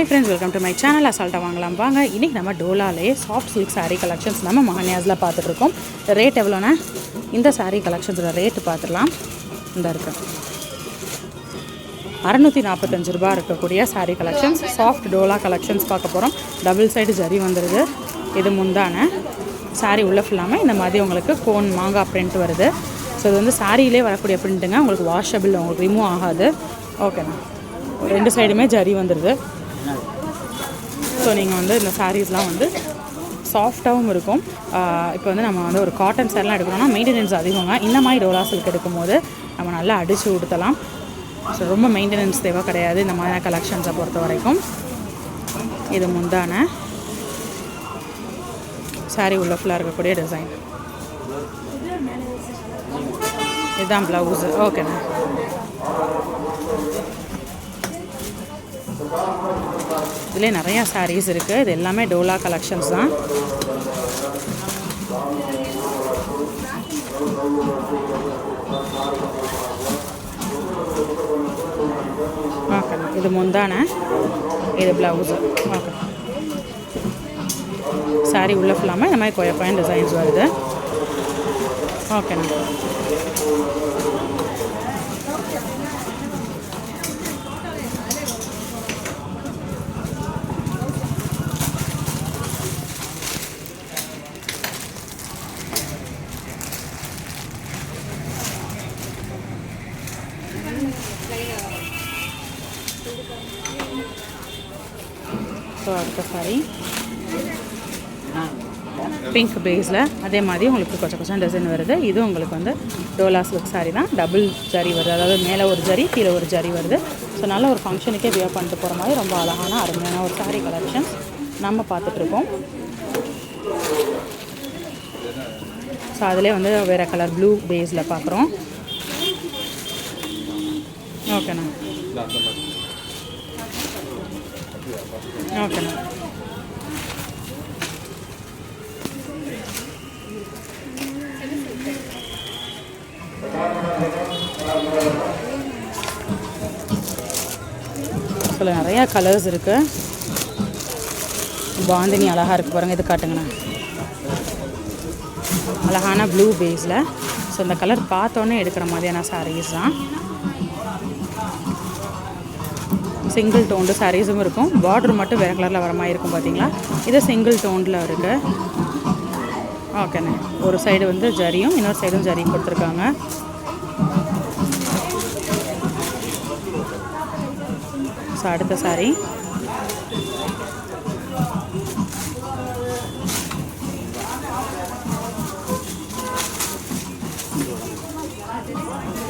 Hi friends, welcome to my channel. அசால்ட்டா வாங்கலாம் வாங்க. இன்னைக்கு நம்ம டோலாலே சாஃப்ட் சில்க் saree கலெக்ஷன்ஸ் நம்ம மஹானியாஸ்ல பார்த்துட்டு இருக்கோம். ரேட் எவ்வளோனா இந்த saree கலெக்ஷன்ஸோட ரேட் பார்த்துடலாம். இந்த இருக்கு 645 ரூபாய் இருக்கக்கூடிய saree collections. Soft Dola collections பார்க்க போகிறோம். டபுள் சைடு ஜரி வந்துடுது. இது முந்தான saree உள்ள ஃபுல்லாமல் இந்த மாதிரி உங்களுக்கு கோன் மாங்காய் பிரிண்ட் வருது. ஸோ இது வந்து சாரியிலே வரக்கூடிய பிரிண்ட்டுங்க. உங்களுக்கு வாஷபிள், உங்களுக்கு ரிமூவ் ஆகாது. ஓகேண்ணா, ரெண்டு சைடுமே ஜரி வந்துடுது. ஸோ நீங்கள் வந்து இந்த சாரீஸ்லாம் வந்து சாஃப்டாகவும் இருக்கும். இப்போ வந்து நம்ம வந்து ஒரு காட்டன் சேரீலாம் எடுக்கணும்னா மெயின்டெனன்ஸ் அதிகங்க. இந்த மாதிரி டோலா சில்க் எடுக்கும்போது நம்ம நல்லா அடித்து உடுத்தலாம். ஸோ ரொம்ப மெயின்டெனன்ஸ் தேவை கிடையாது இந்த மாதிரியான கலெக்ஷன்ஸை பொறுத்த வரைக்கும். இது முந்தான சாரீ உள்ள ஃபுல்லாக இருக்கக்கூடிய டிசைன். இதுதான் ப்ளவுஸு. ஓகேண்ணா, இதிலே நிறையா சாரீஸ் இருக்குது. இது எல்லாமே டோலா கலெக்ஷன்ஸ் தான். ஓகேண்ணா, இது முந்தான, இது ப்ளவுஸு. ஓகே, சாரீ உள்ள ஃபுல்லாமல் இந்த மாதிரி கொயப்பாயின் டிசைன்ஸ் வருது. ஓகேண்ணா, ஸோ அடுத்த சாரி பிங்க் பேஸில் அதே மாதிரி உங்களுக்கு கொஞ்சம் டிசைன் வருது. இது உங்களுக்கு வந்து டோலா சில்க் சாரி தான். டபுள் ஜரி வருது, அதாவது மேலே ஒரு ஜரி கீழே ஒரு ஜரி வருது. ஸோ நல்ல ஒரு ஃபங்க்ஷனுக்கே வியர் பண்ணிட்டு போகிற மாதிரி ரொம்ப அழகான அருமையான ஒரு சாரி கலெக்ஷன்ஸ் நம்ம பார்த்துட்ருக்கோம். ஸோ அதிலே வந்து வேறு கலர் ப்ளூ பேஸில் பார்க்குறோம். ஓகேண்ணா, ஓகேண்ணா, இதில் நிறையா கலர்ஸ் இருக்குது. பாந்தினி அழகாக இருக்குது பாருங்கள். இது காட்டுங்கண்ணா, அழகான ப்ளூ பேஸில். ஸோ இந்த கலர் பார்த்தோன்னே எடுக்கிற மாதிரியான சாரீஸ் தான். சிங்கிள் டோன்டு சாரீஸும் இருக்கும். பார்டர் மட்டும் வேறு கலரில் வர மாதிரி இருக்கும் பார்த்தீங்களா. இது சிங்கிள் டோனில் இருக்குது. ஓகேண்ணே, ஒரு சைடு வந்து ஜரியும் இன்னொரு சைடும் ஜரியும் கொடுத்துருக்காங்க. ஸோ அடுத்த சாரி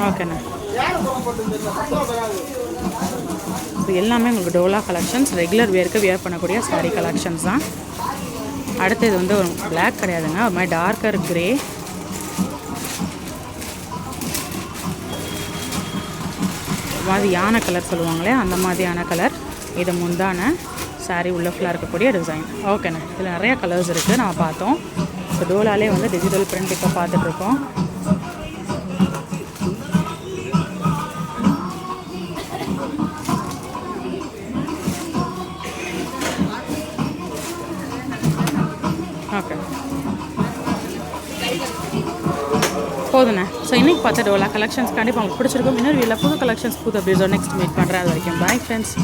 ஓகேண்ணா. ஸோ எல்லாமே உங்களுக்கு டோலா கலெக்ஷன்ஸ், ரெகுலர் வேருக்கு வியர் பண்ணக்கூடிய சாரீ கலெக்ஷன்ஸ் தான். அடுத்தது வந்து ஒரு பிளாக் கிடையாதுங்க, ஒரு மாதிரி டார்க்கர் கிரே. மாதிரி யானை கலர் சொல்லுவாங்களே அந்த மாதிரியான கலர். இது முந்தான சாரீ உள்ள ஃபுல்லாக இருக்கக்கூடிய டிசைன். ஓகேண்ணா, இதில் நிறையா கலர்ஸ் இருக்குது, நம்ம பார்த்தோம். ஸோ டோலாலே வந்து டிஜிட்டல் பிரிண்ட் இப்போ பார்த்துட்ருக்கோம். ஓகே, போதுண்ணே. ஸோ இன்றைக்கி பார்த்த டோலா கலெக்ஷன்ஸ் கண்டிப்பாக உங்களுக்கு பிடிச்சிருக்கும். இன்னொரு வீட்டில் புது கலெக்ஷன்ஸ் புது அப்டேட்ஸோட நெக்ஸ்ட் மீட் பண்ணுறேன். அது வரைக்கும் பாய் ஃப்ரெண்ட்ஸ்.